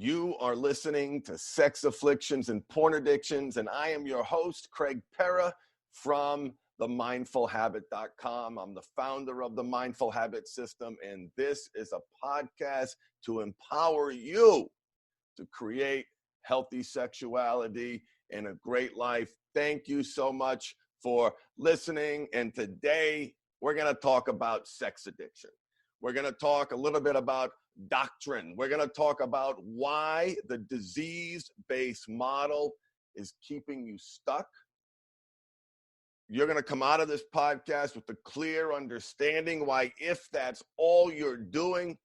You are listening to Sex Afflictions and Porn Addictions, and I am your host, Craig Pera from themindfulhabit.com. I'm the founder of the Mindful Habit System, and this is a podcast to empower you to create healthy sexuality and a great life. Thank you so much for listening, and today we're going to talk about sex addiction. We're going to talk a little bit about doctrine. We're going to talk about why the disease-based model is keeping you stuck. You're going to come out of this podcast with a clear understanding why, if that's all you're doing,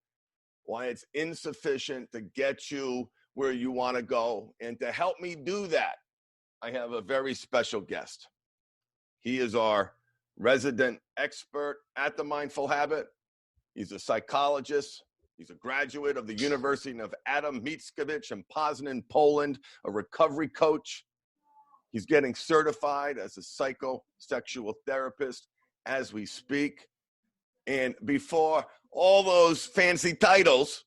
why it's insufficient to get you where you want to go. And to help me do that, I have a very special guest. He is our resident expert at the Mindful Habit. He's a psychologist. He's a graduate of the University of Adam Mickiewicz in Poznan, Poland, a recovery coach. He's getting certified as a psychosexual therapist as we speak. And before all those fancy titles,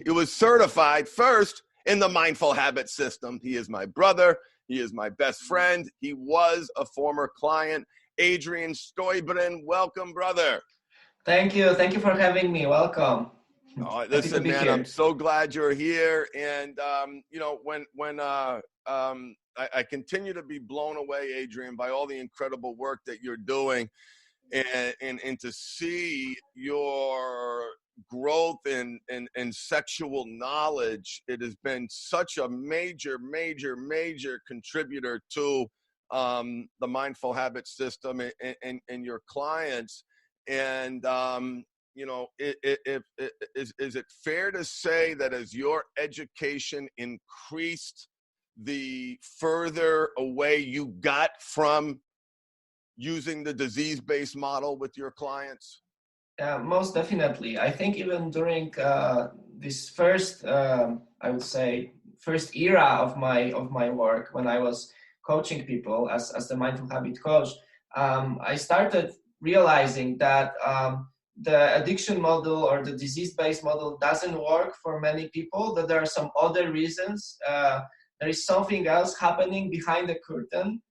he was certified first in the Mindful Habit System. He is my brother. He is my best friend. He was a former client. Adrian Sztobryn, welcome, brother. Thank you. Thank you for having me. Welcome. Listen, man, here. I'm so glad you're here. And, I continue to be blown away, Adrian, by all the incredible work that you're doing and to see your growth in sexual knowledge. It has been such a major contributor to the Mindful Habit System and your clients. And, is it fair to say that as your education increased, the further away you got from using the disease-based model with your clients? Most definitely. I think even during this first, I would say, first era of my work, when I was coaching people as the Mindful Habit coach, I started realizing that the addiction model or the disease-based model doesn't work for many people, that there are some other reasons. There is something else happening behind the curtain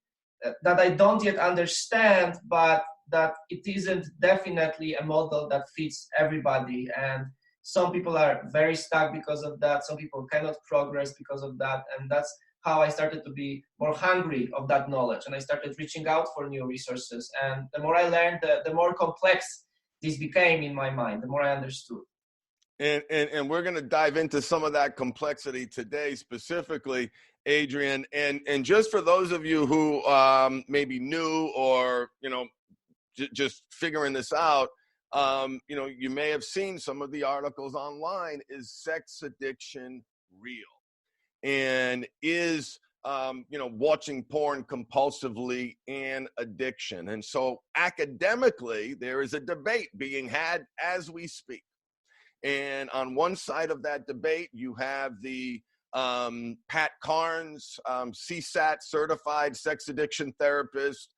that I don't yet understand, but that it isn't definitely a model that fits everybody. And some people are very stuck because of that. Some people cannot progress because of that. And that's how I started to be more hungry of that knowledge. And I started reaching out for new resources. And the more I learned, the more complex this became in my mind, the more I understood. And we're going to dive into some of that complexity today, specifically, Adrian. And just for those of you who may be new or, just figuring this out, you may have seen some of the articles online. Is sex addiction real? And is, watching porn compulsively an addiction? And so academically, there is a debate being had as we speak. And on one side of that debate, you have the Pat Carnes, CSAT certified sex addiction therapist,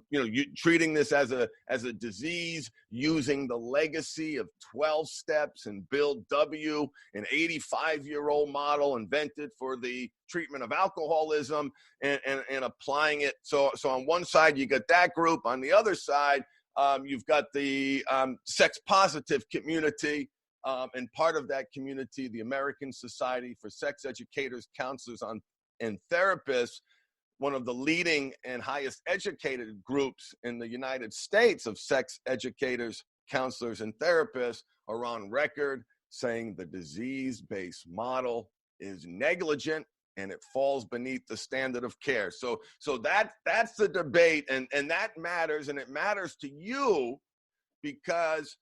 you treating this as a disease, using the legacy of 12 steps and Bill W., an 85-year-old model invented for the treatment of alcoholism, and applying it. So on one side, you got that group. On the other side, you've got the sex positive community. And part of that community, the American Society for Sex Educators, Counselors, and Therapists, one of the leading and highest educated groups in the United States of sex educators, counselors, and therapists, are on record saying the disease-based model is negligent and it falls beneath the standard of care. So that's the debate, and that matters, and it matters to you because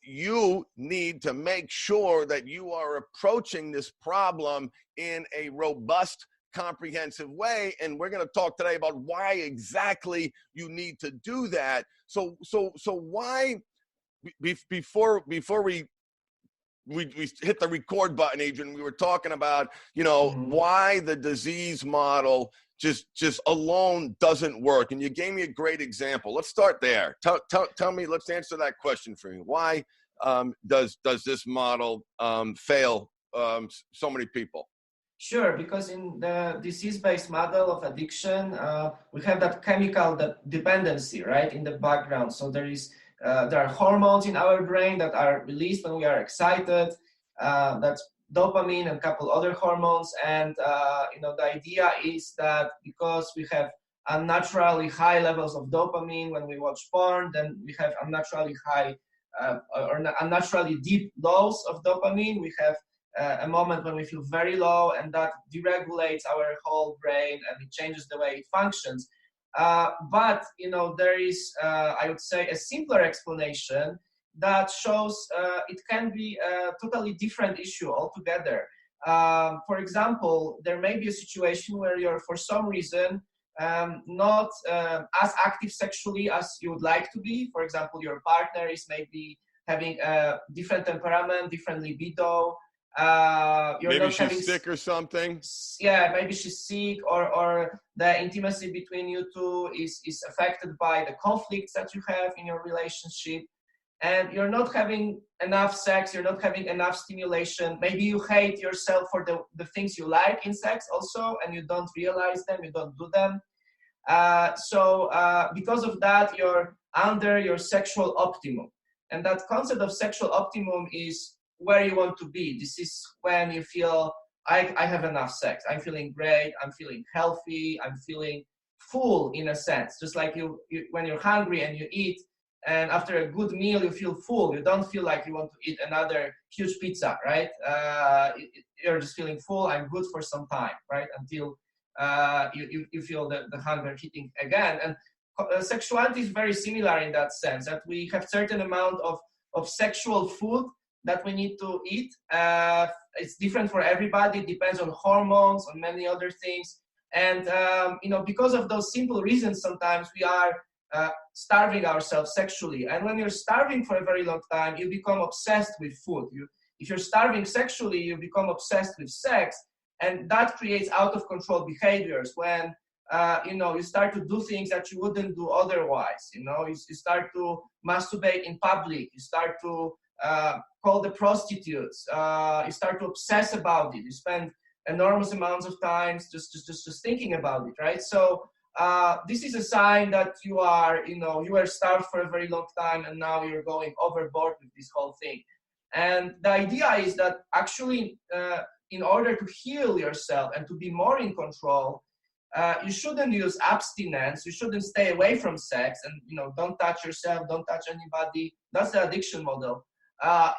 you need to make sure that you are approaching this problem in a robust, comprehensive way. And we're going to talk today about why exactly you need to do that. So why, before we hit the record button, Adrian, we were talking about, why the disease model just alone doesn't work. And you gave me a great example. Let's start there. Tell me, let's answer that question for you. Why does this model fail so many people? Sure, because in the disease-based model of addiction, we have that chemical dependency, right, in the background. So there are hormones in our brain that are released when we are excited. That's dopamine and a couple other hormones. And the idea is that because we have unnaturally high levels of dopamine when we watch porn, then we have unnaturally high or unnaturally deep lows of dopamine. We have a moment when we feel very low, and that deregulates our whole brain and it changes the way it functions. But there is, I would say, a simpler explanation that shows it can be a totally different issue altogether. For example, there may be a situation where you're, for some reason, not as active sexually as you would like to be. For example, your partner is maybe having a different temperament, different libido. Maybe she's sick or something. Yeah, maybe she's sick, or the intimacy between you two is affected by the conflicts that you have in your relationship, and you're not having enough sex, you're not having enough stimulation. Maybe you hate yourself for the things you like in sex also, and you don't realize them, you don't do them. So because of that, you're under your sexual optimum. And that concept of sexual optimum is where you want to be. This is when you feel, I have enough sex. I'm feeling great. I'm feeling healthy. I'm feeling full in a sense. Just like you when you're hungry and you eat, and after a good meal, you feel full. You don't feel like you want to eat another huge pizza, right? You're just feeling full. I'm good for some time, right? Until you feel the hunger hitting again. And sexuality is very similar in that sense, that we have certain amount of sexual food that we need to eat. It's different for everybody. It depends on hormones, on many other things. And, because of those simple reasons, sometimes we are starving ourselves sexually. And when you're starving for a very long time, you become obsessed with food. If you're starving sexually, you become obsessed with sex. And that creates out of control behaviors when, you start to do things that you wouldn't do otherwise. You start to masturbate in public. You start to call the prostitutes. You start to obsess about it. You spend enormous amounts of time just thinking about it, right? So this is a sign that you were starved for a very long time, and now you're going overboard with this whole thing. And the idea is that actually, in order to heal yourself and to be more in control, you shouldn't use abstinence. You shouldn't stay away from sex and don't touch yourself, don't touch anybody. That's the addiction model.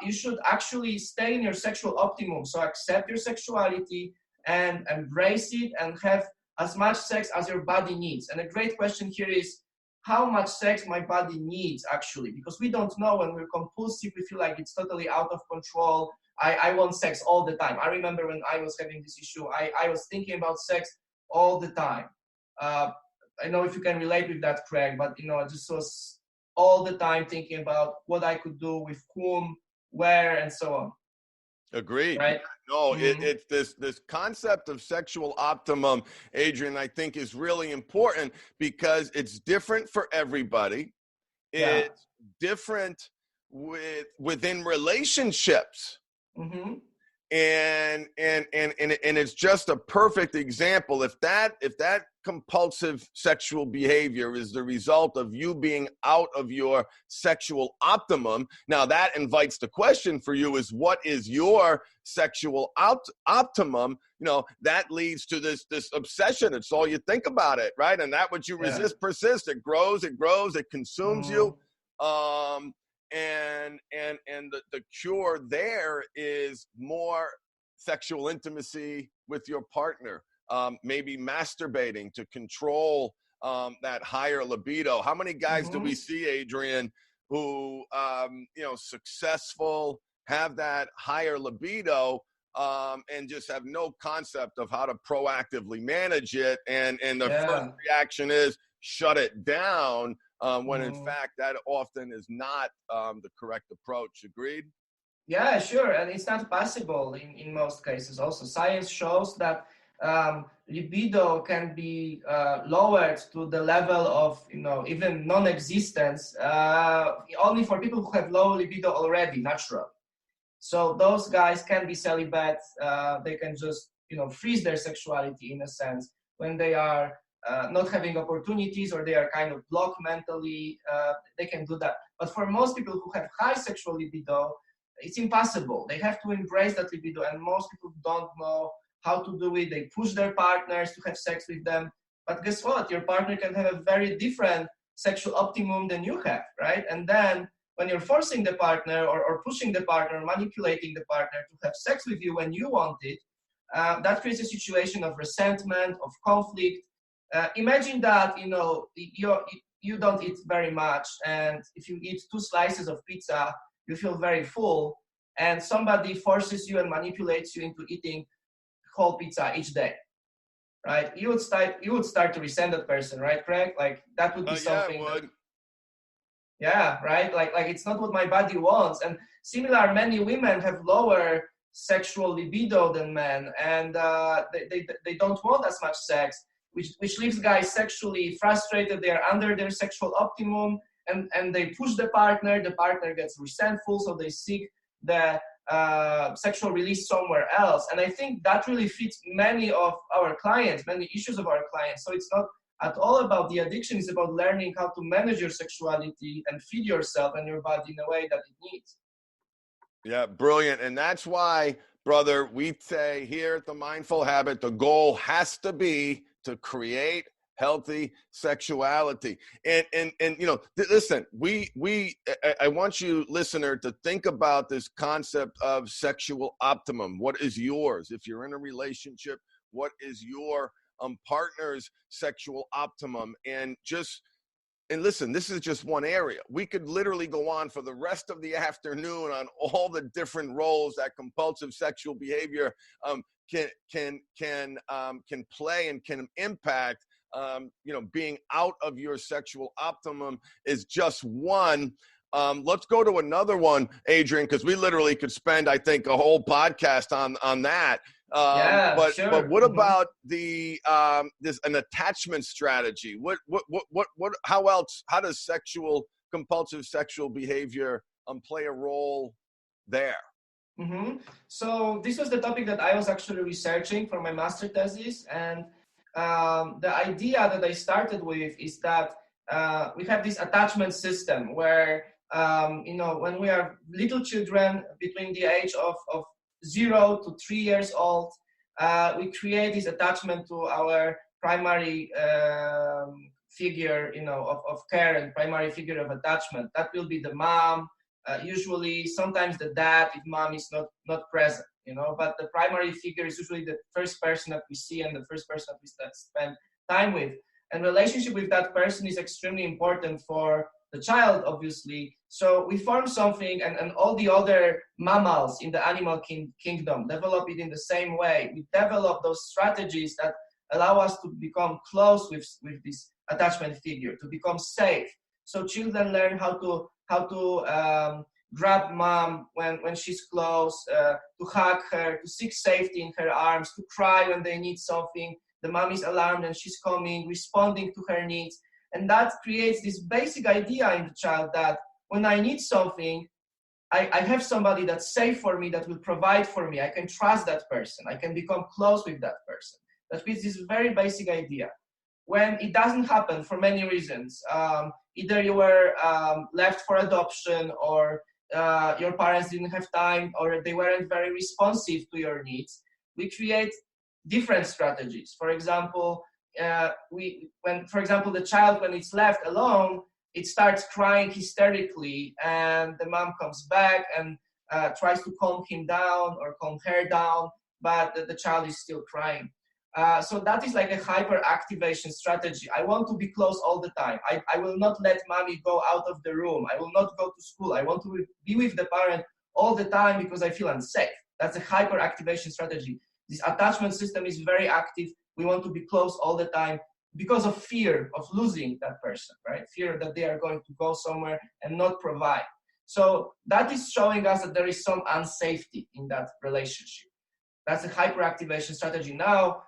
You should actually stay in your sexual optimum. So accept your sexuality and embrace it and have as much sex as your body needs. And a great question here is, how much sex my body needs actually? Because we don't know. When we're compulsive, we feel like it's totally out of control. I want sex all the time. I remember when I was having this issue, I was thinking about sex all the time. I know if you can relate with that, Craig, but I just was all the time thinking about what I could do with whom, where, and so on. Agreed. Right? No, it's this concept of sexual optimum, Adrian, I think is really important because it's different for everybody. It's different within relationships. Mm-hmm. And it's just a perfect example. If that compulsive sexual behavior is the result of you being out of your sexual optimum, now that invites the question for you is, what is your sexual optimum? That leads to this obsession. It's all you think about it, right? And that which you resist persists. It grows, it consumes you. And the cure there is more sexual intimacy with your partner, maybe masturbating to control that higher libido. How many guys do we see, Adrian, who successful, have that higher libido, and just have no concept of how to proactively manage it, and the first reaction is shut it down, when in fact that often is not the correct approach. Agreed? Yeah, sure. And it's not possible in most cases. Also, science shows that libido can be lowered to the level of even non-existence only for people who have low libido already, natural. So those guys can be celibate. They can just, freeze their sexuality in a sense when they are not having opportunities, or they are kind of blocked mentally. They can do that. But for most people who have high sexual libido, it's impossible. They have to embrace that libido, and most people don't know how to do it. They push their partners to have sex with them. But guess what? Your partner can have a very different sexual optimum than you have, right? And then when you're forcing the partner or pushing the partner, manipulating the partner to have sex with you when you want it, that creates a situation of resentment, of conflict. Imagine that, you don't eat very much, and if you eat 2 slices of pizza, you feel very full, and somebody forces you and manipulates you into eating whole pizza each day, right? You would start to resent that person, right, Craig? Like that would be something. Yeah, it would. Yeah, right. Like it's not what my body wants. And similar, many women have lower sexual libido than men, and they don't want as much sex, which leaves guys sexually frustrated. They are under their sexual optimum, and they push the partner. The partner gets resentful, so they seek the sexual release somewhere else. And I think that really fits many of our clients, many issues of our clients. So it's not at all about the addiction. It's about learning how to manage your sexuality and feed yourself and your body in a way that it needs. Yeah, brilliant. And that's why, brother, we say here at the Mindful Habit, the goal has to be to create healthy sexuality. And listen, I want you, listener, to think about this concept of sexual optimum. What is yours? If you're in a relationship, what is your partner's sexual optimum? And listen, this is just one area. We could literally go on for the rest of the afternoon on all the different roles that compulsive sexual behavior can play and can impact. Being out of your sexual optimum is just one. Let's go to another one, Adrian, because we literally could spend, I think, a whole podcast on that. Sure. But what about an attachment strategy? How does compulsive sexual behavior play a role there? Mm-hmm. So this was the topic that I was actually researching for my master thesis, and the idea that I started with is that we have this attachment system where when we are little children between the age of 0 to 3 years old, we create this attachment to our primary figure, of care, and primary figure of attachment. That will be the mom, usually, sometimes the dad if mom is not present, but the primary figure is usually the first person that we see and the first person that we spend time with. And relationship with that person is extremely important for the child, obviously. So we form something, and all the other mammals in the animal kingdom develop it in the same way. We develop those strategies that allow us to become close with this attachment figure, to become safe. So children learn how to grab mom when she's close, to hug her, to seek safety in her arms, to cry when they need something. The mom is alarmed and she's coming, responding to her needs. And that creates this basic idea in the child that when I need something, I have somebody that's safe for me, that will provide for me. I can trust that person. I can become close with that person. That creates this very basic idea. When it doesn't happen for many reasons, either you were left for adoption, or your parents didn't have time, or they weren't very responsive to your needs, we create different strategies. For example, the child, when it's left alone, it starts crying hysterically, and the mom comes back and tries to calm him down or calm her down, but the child is still crying. So that is like a hyper-activation strategy. I want to be close all the time. I will not let mommy go out of the room. I will not go to school. I want to be with the parent all the time because I feel unsafe. That's a hyper-activation strategy. This attachment system is very active. We want to be close all the time because of fear of losing that person, right? Fear that they are going to go somewhere and not provide. So that is showing us that there is some unsafety in that relationship. That's a hyperactivation strategy. Now,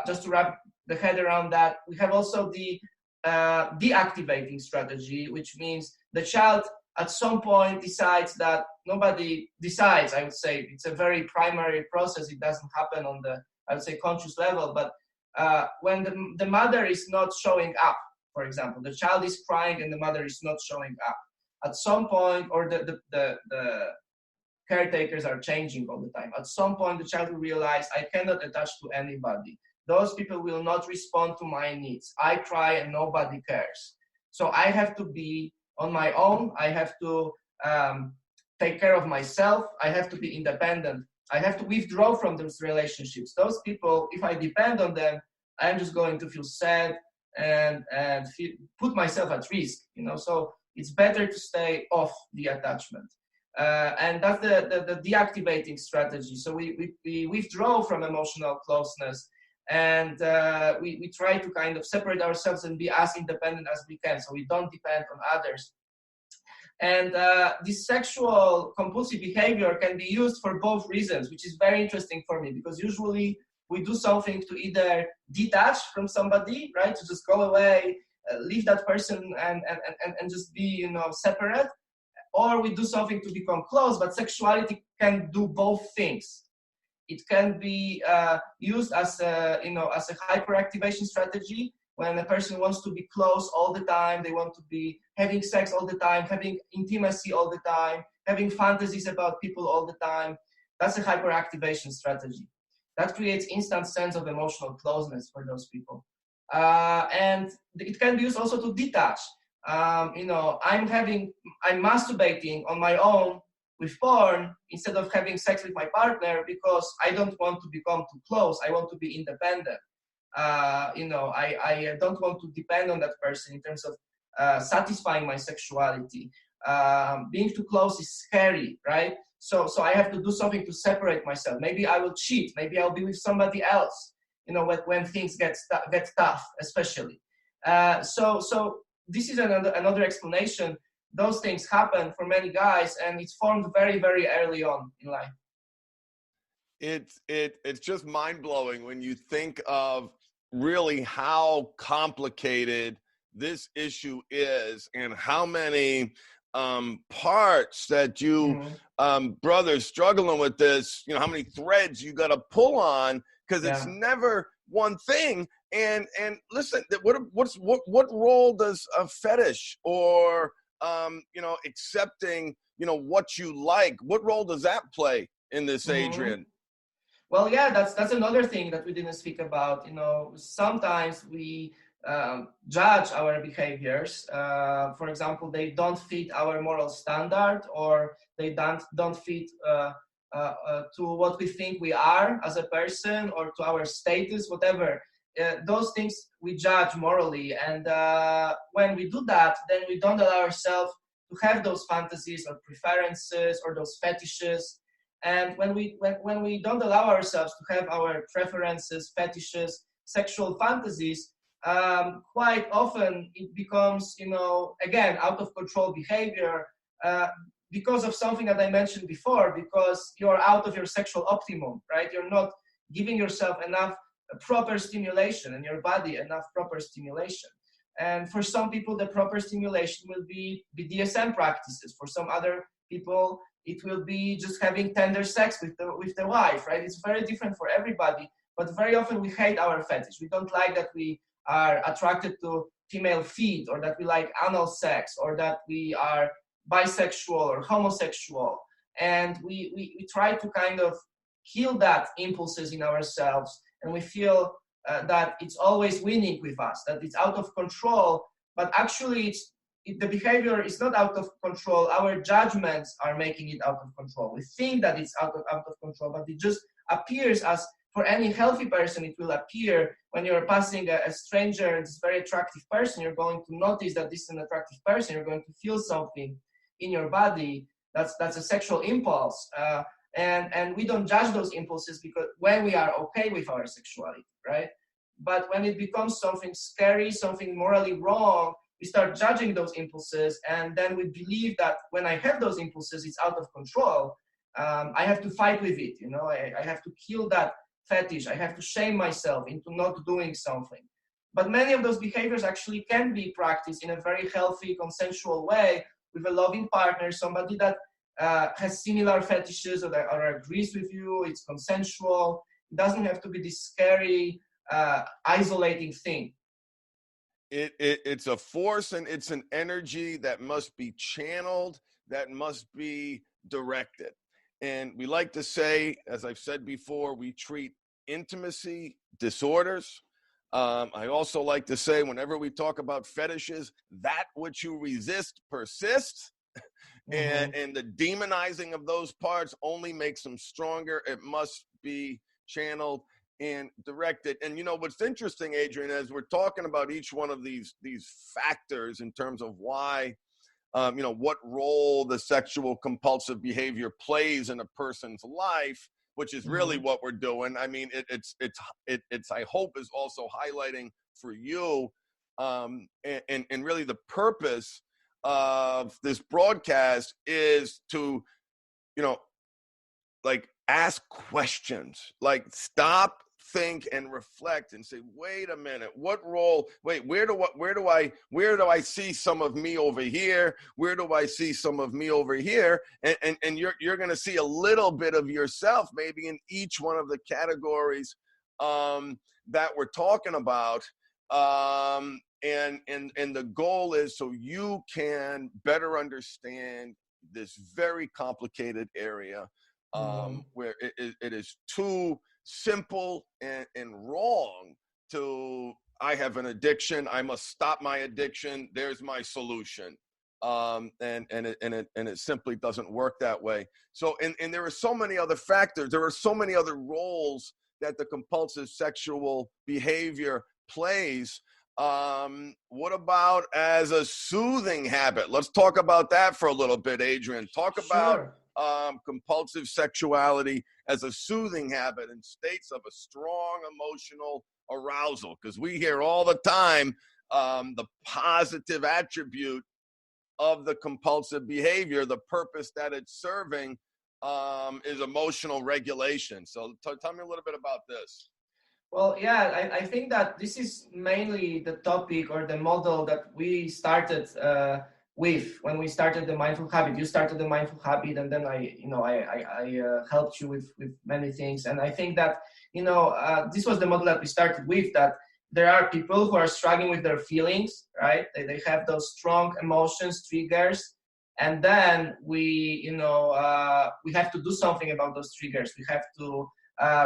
just to wrap the head around that, we have also the deactivating strategy, which means the child at some point decides that nobody decides. I would say it's a very primary process. It doesn't happen on the, I would say, conscious level. But when the mother is not showing up, for example, the child is crying and the mother is not showing up, at some point, or the caretakers are changing all the time. At some point, the child will realize, I cannot attach to anybody. Those people will not respond to my needs. I cry and nobody cares. So I have to be on my own. I have to take care of myself. I have to be independent. I have to withdraw from those relationships. Those people, if I depend on them, I'm just going to feel sad and put myself at risk. So it's better to stay off the attachment. And that's the deactivating strategy. So we withdraw from emotional closeness, and we try to kind of separate ourselves and be as independent as we can, so we don't depend on others. And this sexual compulsive behavior can be used for both reasons, which is very interesting for me, because usually we do something to either detach from somebody, right, to just go away, leave that person and just be, separate, or we do something to become close. But sexuality can do both things. It can be used as a hyperactivation strategy, when a person wants to be close all the time, they want to be having sex all the time, having intimacy all the time, having fantasies about people all the time. That's a hyperactivation strategy. That creates instant sense of emotional closeness for those people. And it can be used also to detach. I'm masturbating on my own with porn instead of having sex with my partner because I don't want to become too close. I want to be independent. I don't want to depend on that person in terms of satisfying my sexuality. Being too close is scary, right? So I have to do something to separate myself. Maybe I will cheat. Maybe I'll be with somebody else, when things get tough, especially. So this is another explanation. Those things happen for many guys, and it's formed very, very early on in life. It's just mind-blowing when you think of really how complicated this issue is, and how many parts that you brothers struggling with this, how many threads you got to pull on, because it's never one thing. And listen, what role does a fetish or accepting what you like, what role does that play in this, Adrian? Well, yeah, that's another thing that we didn't speak about. Sometimes we judge our behaviors. For example, they don't fit our moral standard, or they don't fit to what we think we are as a person, or to our status, whatever. Those things we judge morally. And when we do that, then we don't allow ourselves to have those fantasies or preferences or those fetishes. And when we don't allow ourselves to have our preferences, fetishes, sexual fantasies, quite often it becomes, again, out of control behavior because of something that I mentioned before, because you're out of your sexual optimum, right? You're not giving yourself enough proper stimulation, and your body enough proper stimulation. And for some people, the proper stimulation will be BDSM practices. For some other people, it will be just having tender sex with the wife, right? It's very different for everybody, but very often we hate our fetish. We don't like that we are attracted to female feet, or that we like anal sex, or that we are bisexual or homosexual. And we try to kind of kill that impulses in ourselves, and we feel that it's always winning with us, that it's out of control, but actually the behavior is not out of control. Our judgments are making it out of control. We think that it's out of control, but it just appears as, for any healthy person, it will appear when you're passing a stranger, this very attractive person, you're going to notice that this is an attractive person. You're going to feel something in your body. That's a sexual impulse. And we don't judge those impulses because when we are okay with our sexuality, right? But when it becomes something scary, something morally wrong, we start judging those impulses, and then we believe that when I have those impulses, it's out of control. I have to fight with it, I have to kill that fetish. I have to shame myself into not doing something. But many of those behaviors actually can be practiced in a very healthy, consensual way, with a loving partner, somebody that has similar fetishes or agrees with you. It's consensual. It doesn't have to be this scary, isolating thing. It's a force, and it's an energy that must be channeled, that must be directed. And we like to say, as I've said before, we treat intimacy disorders. I also like to say, whenever we talk about fetishes, that which you resist persists. And the demonizing of those parts only makes them stronger. It must be channeled and directed. And you know what's interesting, Adrian, as we're talking about each one of these factors in terms of why, what role the sexual compulsive behavior plays in a person's life, which is really what we're doing. I mean, it's I hope is also highlighting for you, and really the purpose of this broadcast is to, like, ask questions, like stop, think, and reflect and say, wait a minute, what role, where do I see some of me over here? Where do I see some of me over here? And you're going to see a little bit of yourself maybe in each one of the categories that we're talking about. And the goal is so you can better understand this very complicated area, where it is too simple and wrong to, I have an addiction, I must stop my addiction, there's my solution. And it simply doesn't work that way. So, and there are so many other factors, there are so many other roles that the compulsive sexual behavior plays. What about as a soothing habit? Let's talk about that for a little bit, Adrian. Talk about compulsive sexuality as a soothing habit in states of a strong emotional arousal, because we hear all the time the positive attribute of the compulsive behavior, the purpose that it's serving is emotional regulation. So tell me a little bit about this. Well, yeah, I think that this is mainly the topic or the model that we started with when we started the mindful habit. You started the mindful habit, and then I helped you with many things. And I think that this was the model that we started with. That there are people who are struggling with their feelings, right? They have those strong emotions, triggers, and then we have to do something about those triggers. We have to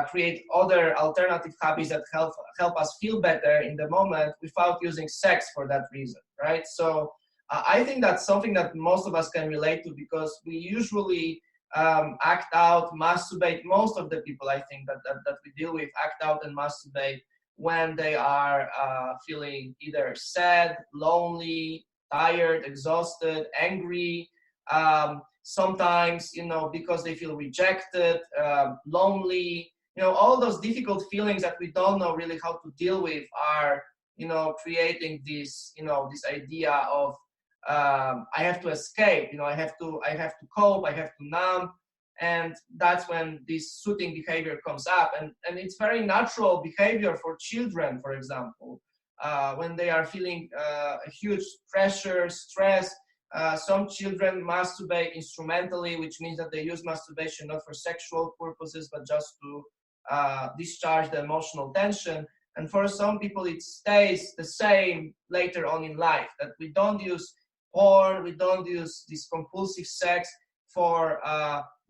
create other alternative habits that help us feel better in the moment without using sex for that reason, right? So I think that's something that most of us can relate to, because we usually act out, masturbate. Most of the people I think that we deal with act out and masturbate when they are feeling either sad, lonely, tired, exhausted, angry, sometimes, because they feel rejected, lonely, all those difficult feelings that we don't know really how to deal with are, creating this, this idea of, I have to escape, I have to cope, I have to numb. And that's when this soothing behavior comes up. And it's very natural behavior for children, for example, when they are feeling a huge pressure, stress. Some children masturbate instrumentally, which means that they use masturbation not for sexual purposes, but just to discharge the emotional tension. And for some people, it stays the same later on in life, that we don't use porn, we don't use this compulsive sex for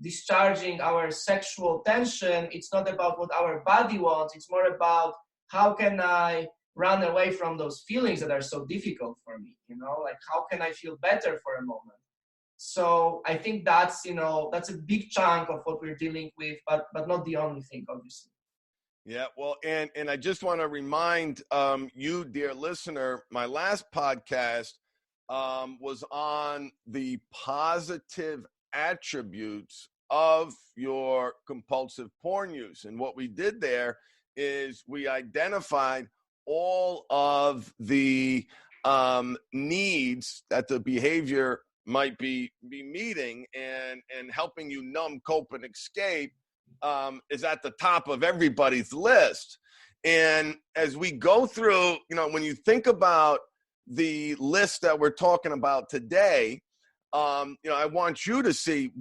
discharging our sexual tension. It's not about what our body wants. It's more about how can I run away from those feelings that are so difficult for me, like how can I feel better for a moment? So I think that's, that's a big chunk of what we're dealing with, but not the only thing, obviously. Yeah, well, and I just want to remind you, dear listener, my last podcast was on the positive attributes of your compulsive porn use. And what we did there is we identified all of the needs that the behavior might be meeting, and helping you numb, cope, and escape is at the top of everybody's list. And as we go through, when you think about the list that we're talking about today, I want you to see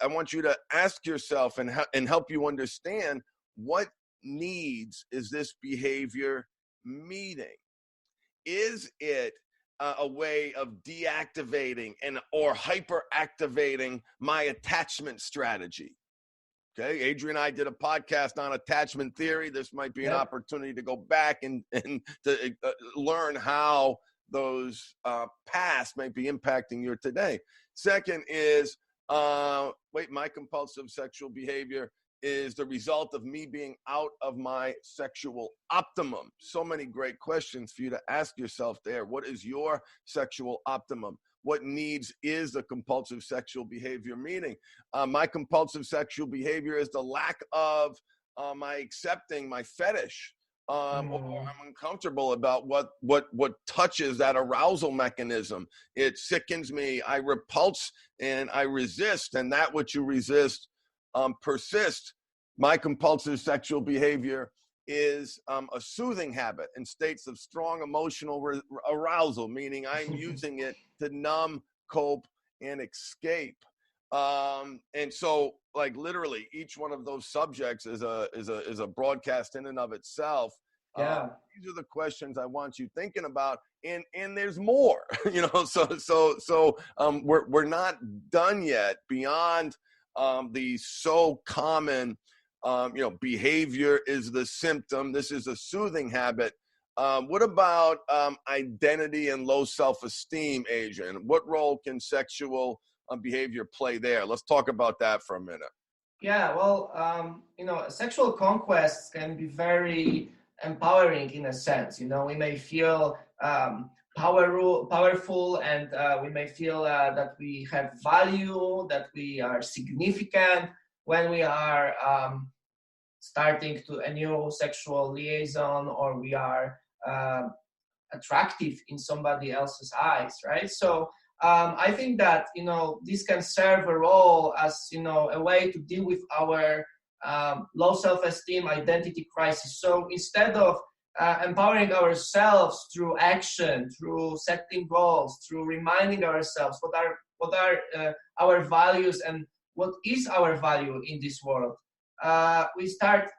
I want you to ask yourself and help you understand what needs is this behavior meeting. Is it a way of deactivating or hyperactivating my attachment strategy? Okay, Adrian and I did a podcast on attachment theory. This might be an opportunity to go back and to learn how those past might be impacting your today. Second is, my compulsive sexual behavior is the result of me being out of my sexual optimum. So many great questions for you to ask yourself there. What is your sexual optimum? What needs is the compulsive sexual behavior meeting? My compulsive sexual behavior is the lack of my accepting my fetish. Or I'm uncomfortable about what touches that arousal mechanism. It sickens me, I repulse, and I resist, and that which you resist persist. My compulsive sexual behavior is a soothing habit in states of strong emotional arousal, meaning I'm using it to numb, cope, and escape. And so, like, literally, each one of those subjects is a broadcast in and of itself. These are the questions I want you thinking about, and there's more. So we're not done yet. Beyond the so common, behavior is the symptom. This is a soothing habit. What about identity and low self-esteem, Adrian? What role can sexual behavior play there? Let's talk about that for a minute. Yeah, well, sexual conquests can be very empowering in a sense. We may feel powerful, and we may feel that we have value, that we are significant when we are starting to a new sexual liaison, or we are attractive in somebody else's eyes, right? So I think that this can serve a role as a way to deal with our low self-esteem, identity crisis. So instead of empowering ourselves through action, through setting goals, through reminding ourselves what are our values and what is our value in this world, we start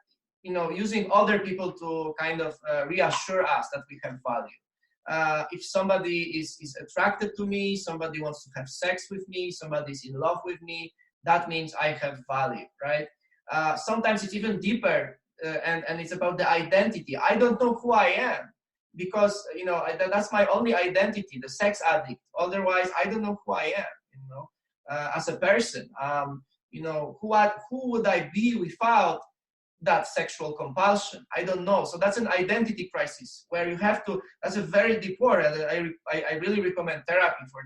using other people to kind of reassure us that we have value. If somebody is attracted to me, somebody wants to have sex with me, somebody's in love with me, that means I have value, right? Sometimes it's even deeper, and it's about the identity. I don't know who I am because that's my only identity, the sex addict. Otherwise, I don't know who I am. As a person, who would I be without that sexual compulsion? I don't know. So that's an identity crisis where you have to. That's a very deep word. I really recommend therapy for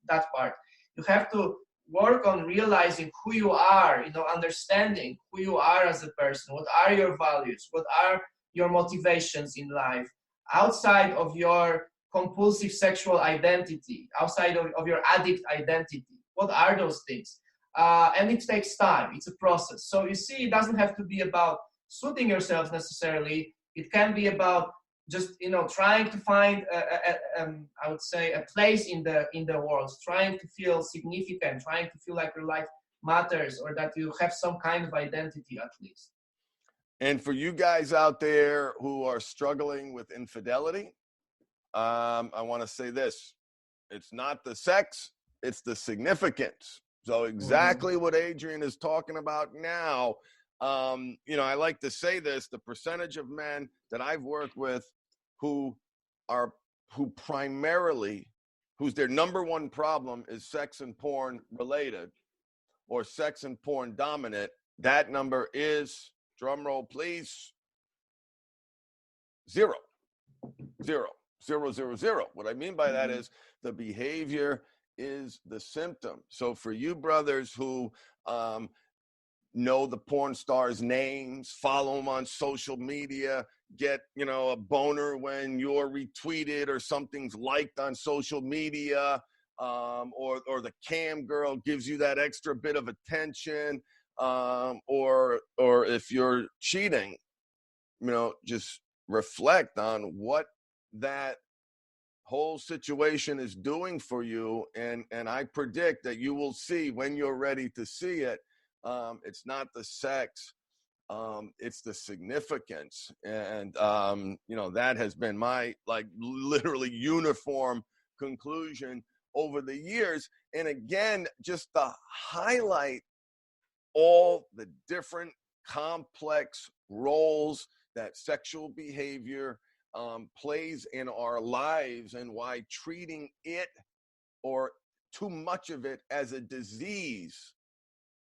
that part. You have to work on realizing who you are, understanding who you are as a person. What are your values? What are your motivations in life? Outside of your compulsive sexual identity, outside of your addict identity. What are those things? And it takes time. It's a process. So you see, it doesn't have to be about suiting yourself necessarily. It can be about just trying to find I would say a place in the world, trying to feel significant, trying to feel like your life matters, or that you have some kind of identity at least. And for you guys out there who are struggling with infidelity, I want to say this: it's not the sex, it's the significance. So exactly what Adrian is talking about now. I like to say this: the percentage of men that I've worked with whose their number one problem is sex and porn related, or sex and porn dominant, that number is, drum roll please, 0. What I mean by that is the behavior is the symptom. So for you brothers who know the porn stars' names, follow them on social media, get a boner when you're retweeted or something's liked on social media, or the cam girl gives you that extra bit of attention, or if you're cheating, just reflect on what that whole situation is doing for you. And I predict that you will see when you're ready to see it. It's not the sex, it's the significance. And, you know, that has been my like literally uniform conclusion over the years. And again, just to highlight all the different complex roles that sexual behavior plays in our lives, and why treating it or too much of it as a disease,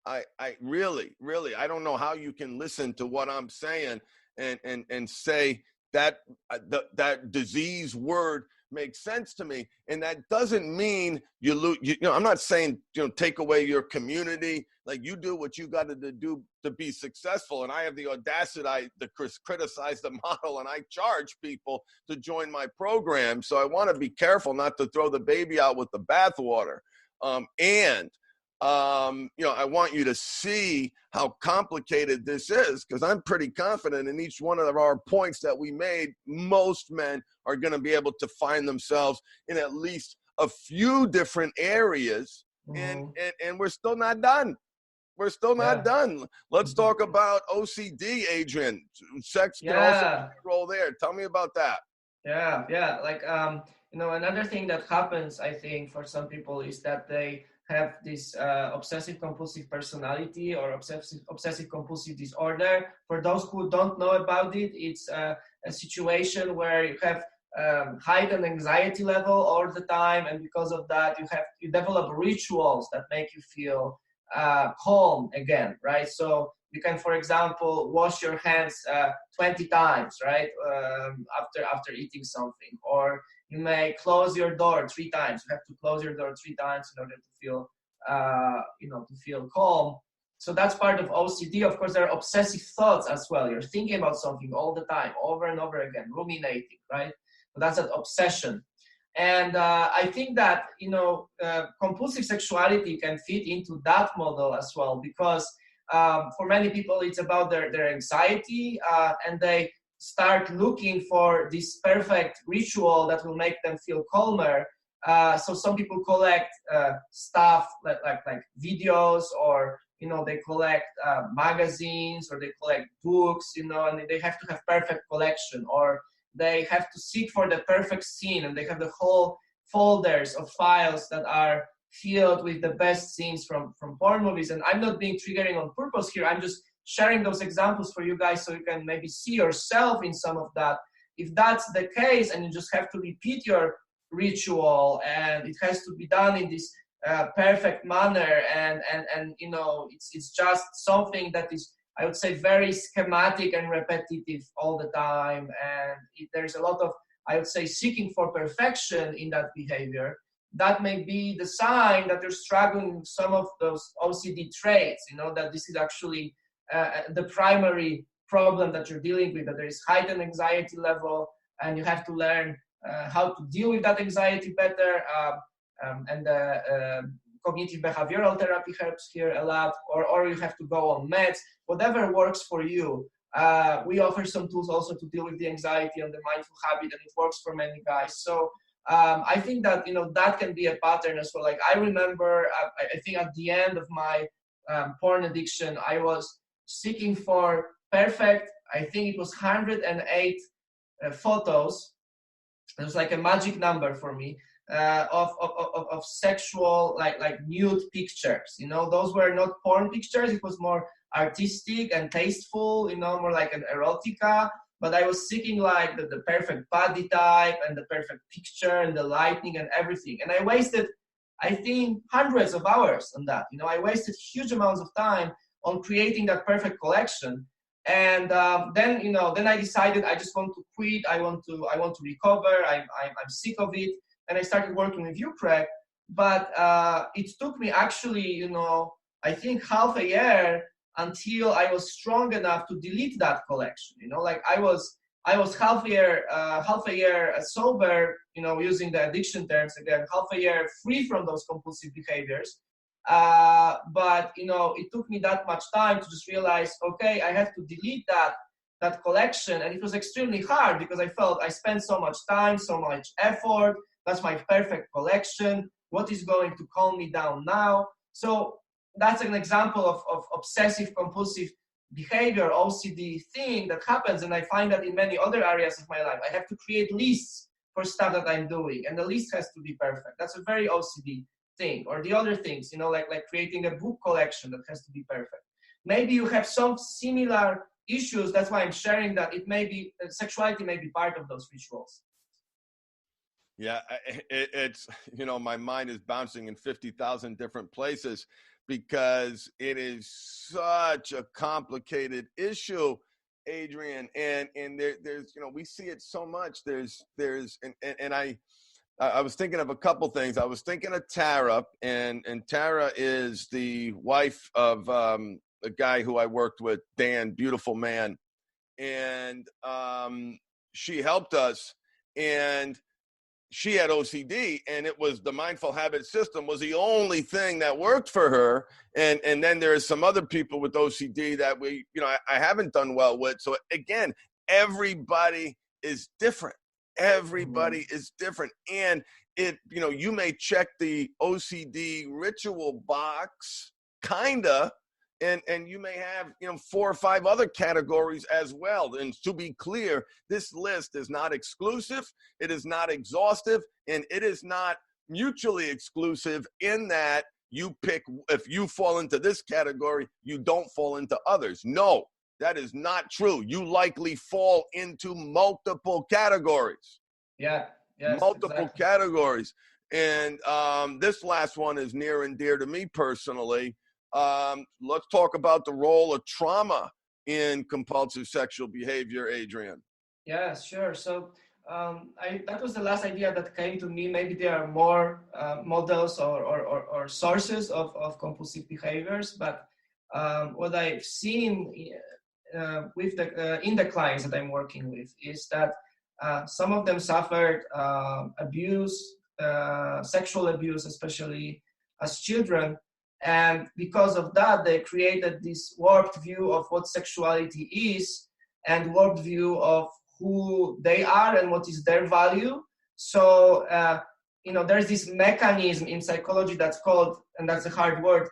I really, I don't know how you can listen to what I'm saying and say that that disease word makes sense to me. And that doesn't mean you lose. You know, I'm not saying, you know, take away your community. Like, you do what you got to do to be successful. And I have the audacity to criticize the model, and I charge people to join my program. So I want to be careful not to throw the baby out with the bathwater. You know, I want you to see how complicated this is, because I'm pretty confident in each one of our points that we made, most men are going to be able to find themselves in at least a few different areas. And we're still not done. We're still not done. Let's talk about OCD, Adrian. Sex can also play a role there. Tell me about that. Like, you know, another thing that happens, I think, for some people is that they have this obsessive compulsive personality or obsessive compulsive disorder. For those who don't know about it, it's a situation where you have heightened anxiety level all the time, and because of that, you develop rituals that make you feel calm again, right? So you can, for example, wash your hands 20 times, right? After eating something, or you may close your door 3 times. You have to close your door 3 times in order to feel, to feel calm. So that's part of OCD. Of course, there are obsessive thoughts as well. You're thinking about something all the time, over and over again, ruminating, right? So that's an obsession. And I think that, you know, compulsive sexuality can fit into that model as well, because for many people, it's about their anxiety, and they start looking for this perfect ritual that will make them feel calmer. So some people collect stuff like videos, or, you know, they collect magazines, or they collect books, you know, and they have to have perfect collection, or they have to seek for the perfect scene, and they have the whole folders of files that are filled with the best scenes from porn movies. And I'm not being triggering on purpose here. I'm just sharing those examples for you guys so you can maybe see yourself in some of that. If that's the case, and you just have to repeat your ritual, and it has to be done in this perfect manner, and you know, it's just something that is, I would say, very schematic and repetitive all the time, and there's a lot of, I would say, seeking for perfection in that behavior. That may be the sign that you're struggling with some of those OCD traits, you know, that this is actually the primary problem that you're dealing with, that there is heightened anxiety level, and you have to learn how to deal with that anxiety better. And cognitive behavioral therapy helps here a lot, or you have to go on meds, whatever works for you. We offer some tools also to deal with the anxiety and the mindful habit, and it works for many guys. So I think that, you know, that can be a pattern as well. Like, I remember, I think at the end of my porn addiction, I was seeking for perfect, I think it was 108 photos. It was like a magic number for me. Of sexual, like nude pictures, you know. Those were not porn pictures. It was more artistic and tasteful, you know, more like an erotica. But I was seeking like the perfect body type and the perfect picture and the lighting and everything. And I wasted, I think, hundreds of hours on that. You know, I wasted huge amounts of time on creating that perfect collection. And then I decided I just want to quit. I want to recover. I'm sick of it. And I started working with you, Craig. But it took me actually, you know, I think half a year until I was strong enough to delete that collection. You know, like I was half a year sober, you know, using the addiction terms again, half a year free from those compulsive behaviors. But, you know, it took me that much time to just realize, okay, I have to delete that that collection, and it was extremely hard because I felt I spent so much time, so much effort. That's my perfect collection. What is going to calm me down now? So that's an example of obsessive compulsive behavior, OCD thing that happens, and I find that in many other areas of my life. I have to create lists for stuff that I'm doing, and the list has to be perfect. That's a very OCD thing. Or the other things, like creating a book collection that has to be perfect. Maybe you have some similar issues. That's why I'm sharing that. It may be sexuality may be part of those rituals. Yeah, it's, my mind is bouncing in 50,000 different places because it is such a complicated issue, Adrian. And there's, we see it so much. And I was thinking of a couple things. I was thinking of Tara, and Tara is the wife of a guy who I worked with, Dan, beautiful man. And she helped us, and she had OCD, and it was the mindful habit system was the only thing that worked for her. And then there's some other people with OCD that I haven't done well with. So again, everybody is different. Everybody is different. And you may check the OCD ritual box, kinda, and you may have 4 or 5 other categories as well. And to be clear, this list is not exclusive, it is not exhaustive, and it is not mutually exclusive in that you pick, if you fall into this category, you don't fall into others. No, that is not true. You likely fall into multiple categories. Yeah, yes, multiple exactly. categories. And this last one is near and dear to me personally. Let's talk about the role of trauma in compulsive sexual behavior, Adrian. Yeah, sure. So that was the last idea that came to me. Maybe there are more models or sources of compulsive behaviors, but what I've seen with in the clients that I'm working with is that some of them suffered abuse, sexual abuse, especially as children. And because of that, they created this warped view of what sexuality is and warped view of who they are and what is their value. So, there's this mechanism in psychology that's called, and that's a hard word,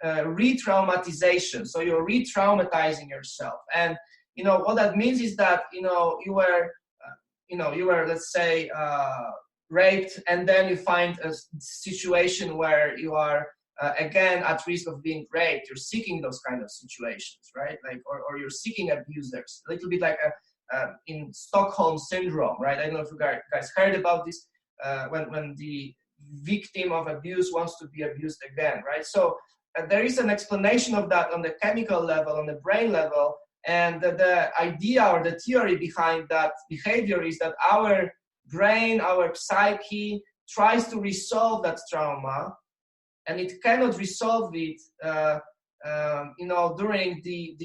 re-traumatization. So you're re-traumatizing yourself. And, what that means is that, you were, let's say, raped, and then you find a situation where you are again at risk of being raped. You're seeking those kind of situations, right? Like, or you're seeking abusers, a little bit like in Stockholm syndrome, right? I don't know if you guys heard about this, when the victim of abuse wants to be abused again, right? So there is an explanation of that on the chemical level, on the brain level, and the idea or the theory behind that behavior is that our brain, our psyche tries to resolve that trauma, and it cannot resolve it, during the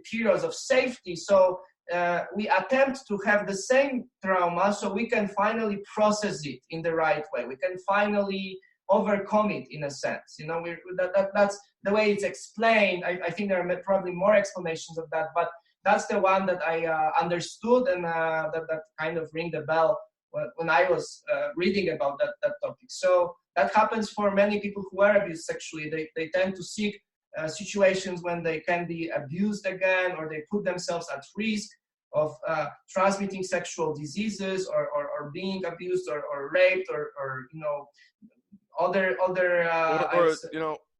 periods of safety. So we attempt to have the same trauma so we can finally process it in the right way. We can finally overcome it in a sense. That's the way it's explained. I think there are probably more explanations of that, but that's the one that I understood, and that kind of ring the bell when I was reading about that topic. So that happens for many people who are abused sexually. They tend to seek situations when they can be abused again, or they put themselves at risk of transmitting sexual diseases, or being abused, or raped, or other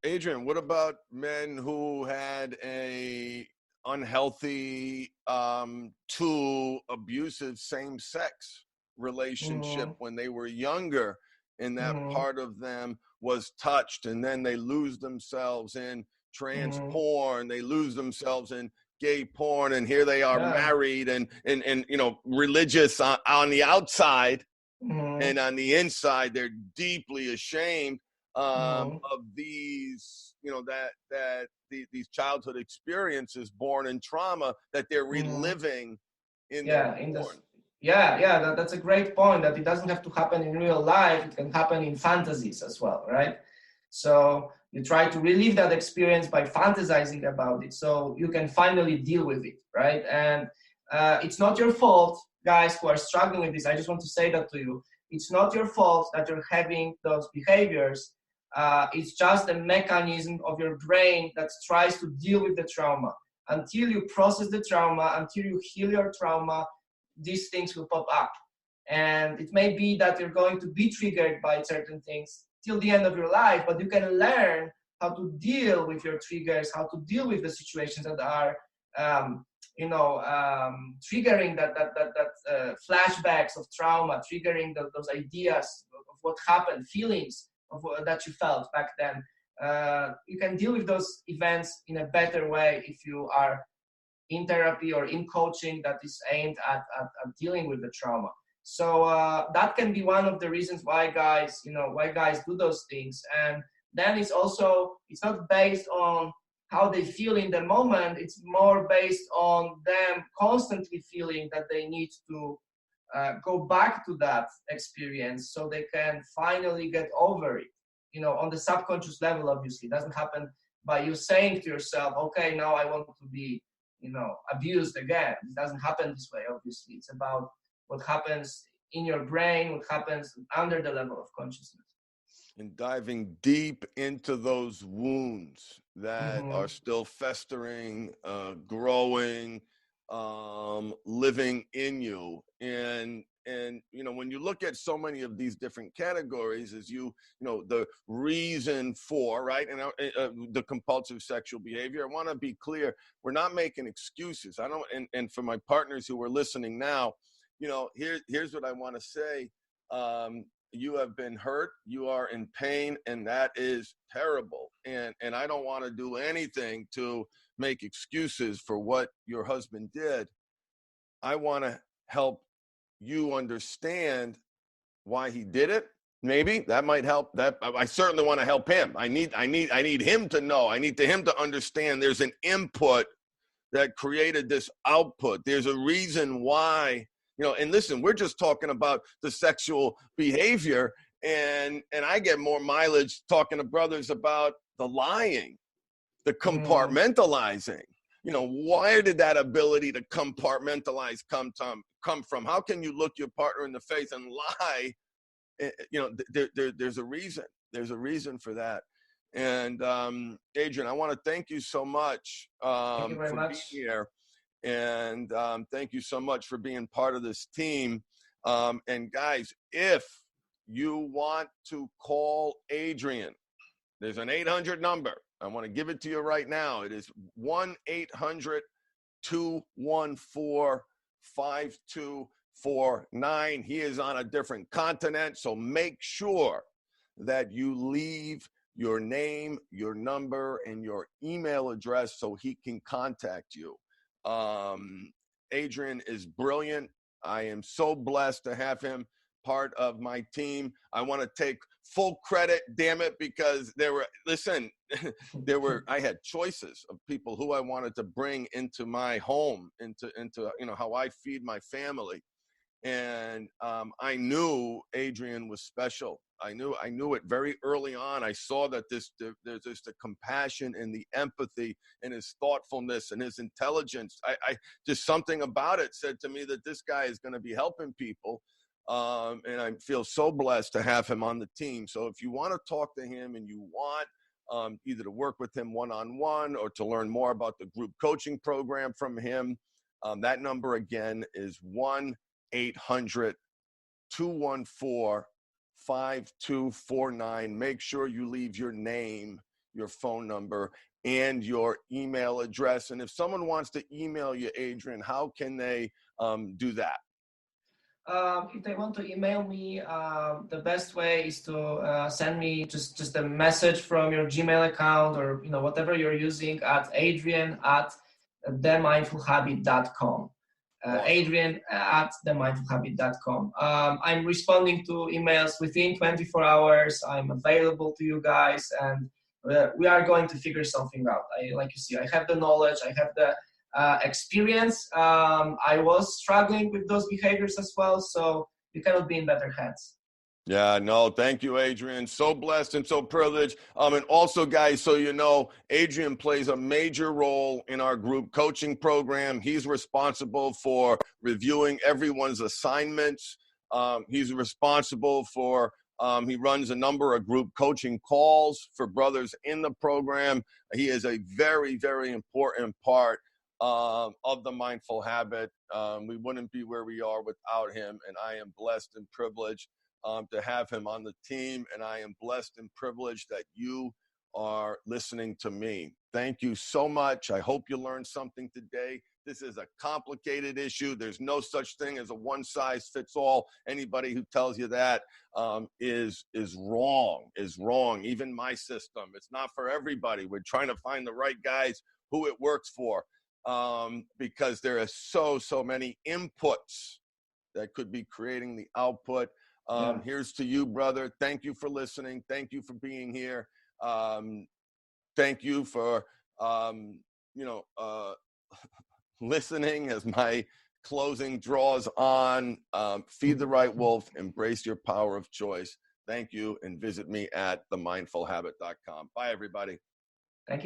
Adrian, what about men who had a unhealthy to abusive same-sex relationship when they were younger, and that part of them was touched, and then they lose themselves in trans porn, they lose themselves in gay porn, and here they are married and religious on the outside, and on the inside they're deeply ashamed of these these childhood experiences born in trauma that they're reliving in their porn. That's a great point, that it doesn't have to happen in real life. It can happen in fantasies as well, right? So You try to relive that experience by fantasizing about it so you can finally deal with it, right? And it's not your fault, guys who are struggling with this. I just want to say that to you. It's not your fault that you're having those behaviors. It's just a mechanism of your brain that tries to deal with the trauma. Until you process the trauma, until you heal your trauma, these things will pop up. And it may be that you're going to be triggered by certain things till the end of your life, but you can learn how to deal with your triggers, how to deal with the situations that are, triggering that flashbacks of trauma, triggering those ideas of what happened, feelings of that you felt back then. You can deal with those events in a better way if you are in therapy or in coaching that is aimed at dealing with the trauma. So that can be one of the reasons why guys do those things. And then it's not based on how they feel in the moment. It's more based on them constantly feeling that they need to go back to that experience so they can finally get over it. On the subconscious level, obviously. It doesn't happen by you saying to yourself, okay, now I want to be, abused again. It doesn't happen this way, obviously. It's about what happens in your brain, what happens under the level of consciousness. And diving deep into those wounds that are still festering, growing, living in you. And when you look at so many of these different categories, as the reason for, right, and the compulsive sexual behavior, I want to be clear, we're not making excuses. And for my partners who are listening now, here's what I want to say. You have been hurt, you are in pain, and that is terrible. And I don't want to do anything to make excuses for what your husband did. I want to help you understand why he did it. Maybe that might help. That I certainly want to help him. I need him to know. I need him to understand there's an input that created this output. There's a reason why, and listen, we're just talking about the sexual behavior, and I get more mileage talking to brothers about the lying, the compartmentalizing. Where did that ability to compartmentalize come from? How can you look your partner in the face and lie? There's a reason. There's a reason for that. And Adrian, I want to thank you so much Thank you very for much. being here. And thank you so much for being part of this team. And guys, if you want to call Adrian, there's an 800 number. I want to give it to you right now. It is 1-800-214-5249. He is on a different continent, so make sure that you leave your name, your number, and your email address so he can contact you. Adrian is brilliant. I am so blessed to have him part of my team. I want to take full credit, damn it, because I had choices of people who I wanted to bring into my home, into how I feed my family. And I knew Adrian was special. I knew it very early on. I saw that there's the compassion and the empathy and his thoughtfulness and his intelligence. I just something about it said to me that this guy is going to be helping people. And I feel so blessed to have him on the team. So if you want to talk to him and you want either to work with him one-on-one or to learn more about the group coaching program from him, that number again is 1-800-214-5249. Make sure you leave your name, your phone number, and your email address. And if someone wants to email you, Adrian, how can they do that? If they want to email me, the best way is to send me just a message from your Gmail account or whatever you're using at adrian@themindfulhabit.com. Adrian@themindfulhabit.com. I'm responding to emails within 24 hours. I'm available to you guys, and we are going to figure something out. Like you see, I have the knowledge, I have the experience. I was struggling with those behaviors as well, so you cannot be in better hands. Yeah, no, thank you, Adrian. So blessed and so privileged. And also, guys, so you know, Adrian plays a major role in our group coaching program. He's responsible for reviewing everyone's assignments. He's responsible for, he runs a number of group coaching calls for brothers in the program. He is a very, very important part of the Mindful Habit. We wouldn't be where we are without him, and I am blessed and privileged to have him on the team, and I am blessed and privileged that you are listening to me. Thank you so much. I hope you learned something today. This is a complicated issue. There's no such thing as a one-size-fits-all. Anybody who tells you that is wrong. Even my system, it's not for everybody. We're trying to find the right guys who it works for, because there are so many inputs that could be creating the output. Here's to you, brother. Thank you for listening. Thank you for being here. Thank you for, listening as my closing draws on. Feed the right wolf, embrace your power of choice. Thank you, and visit me at themindfulhabit.com. Bye, everybody.